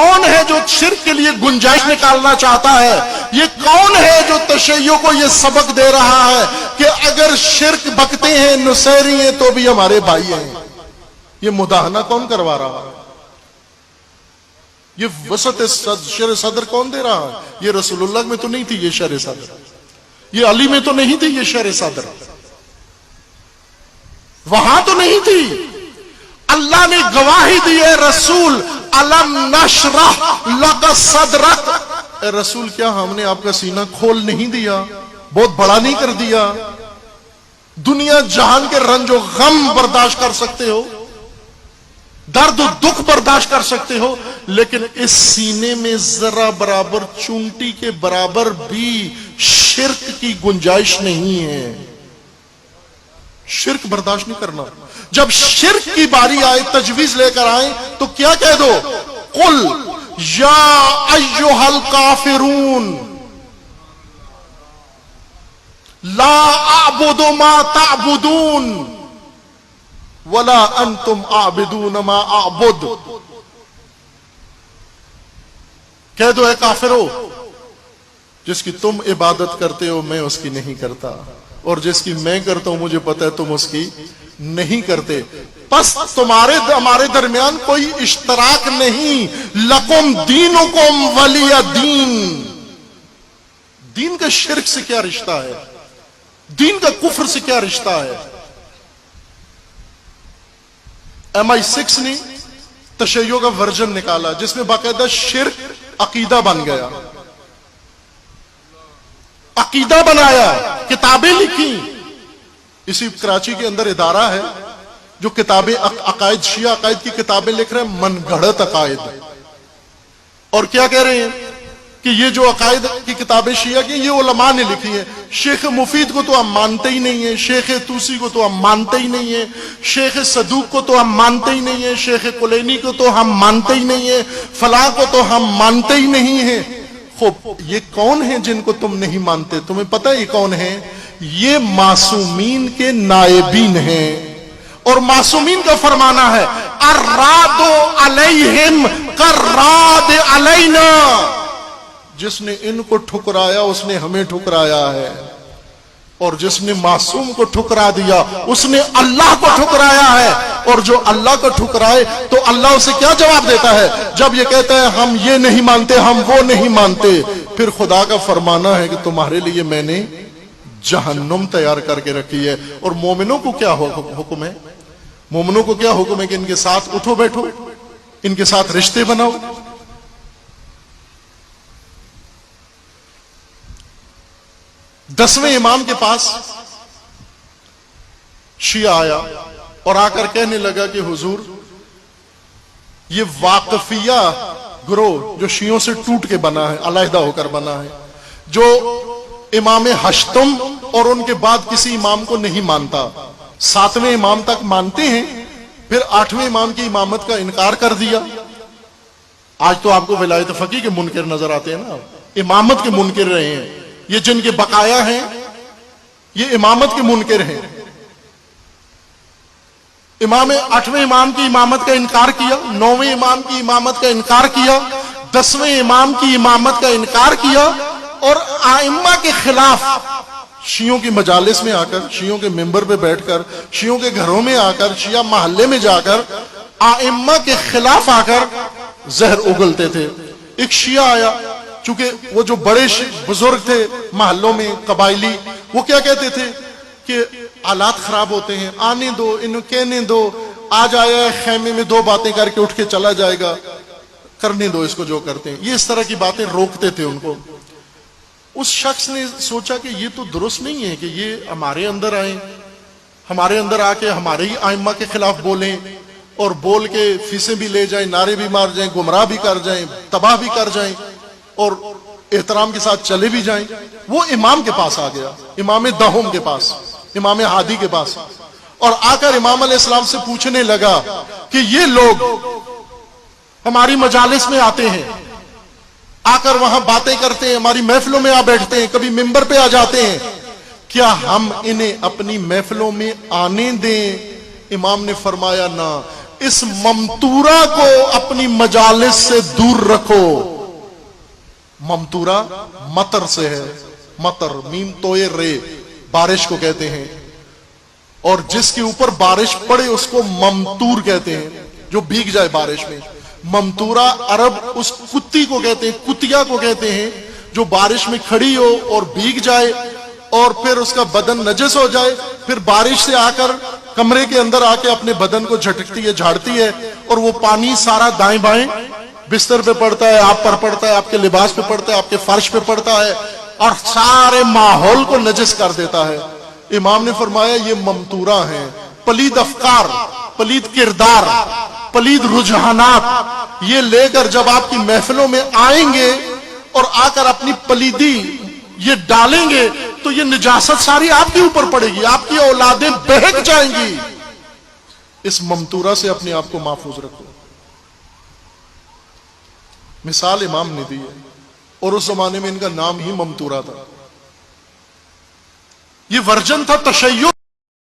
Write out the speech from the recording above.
کون ہے جو شرک کے لیے گنجائش نکالنا چاہتا ہے؟ یہ کون ہے جو تشیع کو یہ سبق دے رہا ہے کہ اگر شرک بکتے ہیں، نصیری ہیں، تو بھی ہمارے بھائی ہیں؟ یہ مداہنہ کون کروا رہا ہے؟ یہ وسط شر صدر کون دے رہا ہے؟ یہ رسول اللہ میں تو نہیں تھی یہ شر صدر، یہ علی میں تو نہیں تھی یہ شر صدر، وہاں تو نہیں تھی۔ اللہ نے گواہی دی ہے رسول الم نشرح لک صدرک، اے رسول کیا ہم نے آپ کا سینہ کھول نہیں دیا، بہت بڑا نہیں کر دیا؟ دنیا جہان کے رنج و غم برداشت کر سکتے ہو، درد و دکھ برداشت کر سکتے ہو، لیکن اس سینے میں ذرا برابر چونٹی کے برابر بھی شرک کی گنجائش نہیں ہے۔ شرک برداشت نہیں کرنا۔ جب شرک کی باری آئے، تجویز لے کر آئیں تو کیا کہہ دو؟ قل یا ایھا الکافرون لا اعبد ما تعبدون ولا انتم عابدون ما اعبد۔ کہہ دو اے کافرو، جس کی تم عبادت کرتے ہو میں اس کی نہیں کرتا، اور جس کی میں کرتا ہوں مجھے پتہ ہے تم اس کی نہیں کرتے، پس تمہارے ہمارے درمیان کوئی اشتراک نہیں۔ لکم دینکم ولی دین۔ دین کا شرک سے کیا رشتہ ہے؟ دین کا کفر سے کیا رشتہ ہے؟ MI6 نے تشیع کا ورژن نکالا جس میں باقاعدہ شرک عقیدہ بن گیا، عقیدہ بنایا، کتابیں لکھی۔ اسی کراچی کے اندر ادارہ ہے جو کتابیں عقائد، شیعہ عقائد کی کتابیں لکھ رہے ہیں، من گھڑت عقائد، اور کیا کہہ رہے ہیں کہ یہ جو عقائد کی کتابیں شیعہ کی یہ علماء نے لکھی ہیں۔ شیخ مفید کو تو ہم مانتے ہی نہیں ہیں، شیخ توسی کو تو ہم مانتے ہی نہیں ہیں، شیخ صدوق کو تو ہم مانتے ہی نہیں ہیں، شیخ کلینی کو تو ہم مانتے ہی نہیں ہیں، فلاں کو تو ہم مانتے ہی نہیں ہیں۔ خوب، یہ کون ہیں جن کو تم نہیں مانتے؟ تمہیں پتہ یہ کون ہیں؟ یہ معصومین کے نائبین ہیں، اور معصومین کا فرمانا ہے الراد علیہم کالراد علینا۔ جس نے ان کو ٹھکرایا اس نے ہمیں ٹھکرایا ہے، اور جس نے معصوم کو ٹھکرا دیا اس نے اللہ کو ٹھکرایا ہے، اور جو اللہ کو ٹھکرائے تو اللہ اسے کیا جواب دیتا ہے؟ جب یہ کہتا ہے ہم یہ نہیں مانتے، ہم وہ نہیں مانتے، پھر خدا کا فرمانا ہے کہ تمہارے لیے میں نے جہنم تیار کر کے رکھی ہے۔ اور مومنوں کو کیا حکم ہے؟ مومنوں کو کیا حکم ہے کہ ان کے ساتھ اٹھو بیٹھو، ان کے ساتھ رشتے بناؤ۔ 10ویں امام کے پاس شیعہ آیا اور آ کر کہنے لگا کہ حضور یہ واقفیہ گروہ جو شیعوں سے ٹوٹ کے بنا ہے، علیحدہ ہو کر بنا ہے، جو امام ہشتم اور ان کے بعد کسی امام کو نہیں مانتا، 7ویں امام تک مانتے ہیں، پھر 8ویں امام کی امامت کا انکار کر دیا۔ آج تو آپ کو ولایت فقیہ کے منکر نظر آتے ہیں نا، امامت کے منکر رہے ہیں، یہ جن کے بقایا ہیں یہ امامت کے منکر ہیں۔ امام 8ویں امام کی امامت کا انکار کیا، 9ویں امام کی امامت کا انکار کیا، 10ویں امام کی امامت کا انکار کیا، اور ائمہ کے خلاف شیعوں کی مجالس میں آ کر، شیعوں کے ممبر پہ بیٹھ کر، شیعوں کے گھروں میں آ کر، شیعہ محلے میں جا کر ائمہ کے خلاف آ کر زہر اگلتے تھے۔ ایک شیعہ آیا، چونکہ وہ جو بڑے بزرگ تھے محلوں میں قبائلی، وہ کیا کہتے تھے کہ حالات خراب ہوتے ہیں، آنے دو، انہوں کہنے دو، آج آیا ہے خیمے میں 2 باتیں کر کے اٹھ کے چلا جائے گا، کرنے دو اس کو جو کرتے ہیں۔ یہ اس طرح کی باتیں روکتے تھے ان کو۔ اس شخص نے سوچا کہ یہ تو درست نہیں ہے کہ یہ ہمارے اندر آئیں، ہمارے اندر آ کے ہمارے ہی ائمہ کے خلاف بولیں، اور بول کے فیسیں بھی لے جائیں، نعرے بھی مار جائیں، گمراہ بھی کر جائیں، تباہ بھی کر جائیں، اور احترام کے ساتھ چلے بھی جائیں۔ وہ امام کے پاس آ گیا، امام دہم کے پاس، امام ہادی کے پاس، اور آ کر امام علیہ السلام سے پوچھنے لگا کہ یہ لوگ ہماری مجالس میں آتے ہیں، آ کر وہاں باتیں کرتے ہیں، ہماری محفلوں میں آ بیٹھتے ہیں، کبھی ممبر پہ آ جاتے ہیں، کیا ہم انہیں اپنی محفلوں میں آنے دیں؟ امام نے فرمایا نہ، اس ممتورہ کو اپنی مجالس سے دور رکھو. ممتورہ مطر سے ہے، مطر میم توئے رے، بارش کو کہتے ہیں، اور جس کے اوپر بارش پڑے اس کو ممتور کہتے ہیں، جو بھیگ جائے بارش میں. ممتورہ عرب اس کتی کو کہتے ہیں، کتیا کو کہتے ہیں جو بارش میں کھڑی ہو اور بھیگ جائے اور پھر اس کا بدن نجس ہو جائے، پھر بارش سے آ کر کمرے کے اندر آ کے اپنے بدن کو جھٹکتی ہے، جھاڑتی ہے، اور وہ پانی سارا دائیں بائیں بستر پہ پڑتا ہے، آپ پر پڑتا ہے، آپ کے لباس پہ پڑتا ہے، آپ کے فرش پہ پڑتا ہے، اور سارے ماحول کو نجس کر دیتا ہے. امام نے فرمایا یہ ممتورہ ہیں، پلید افکار، پلید کردار، پلید رجحانات یہ لے کر جب آپ کی محفلوں میں آئیں گے اور آ کر اپنی پلیدی یہ ڈالیں گے تو یہ نجاست ساری آپ کے اوپر پڑے گی، آپ کی اولادیں بہک جائیں گی. اس ممتورہ سے اپنے آپ کو محفوظ رکھو. مثال امام نے دی ہے، اور اس زمانے میں ان کا نام ہی ممتورہ تھا. یہ ورژن تھا تشیع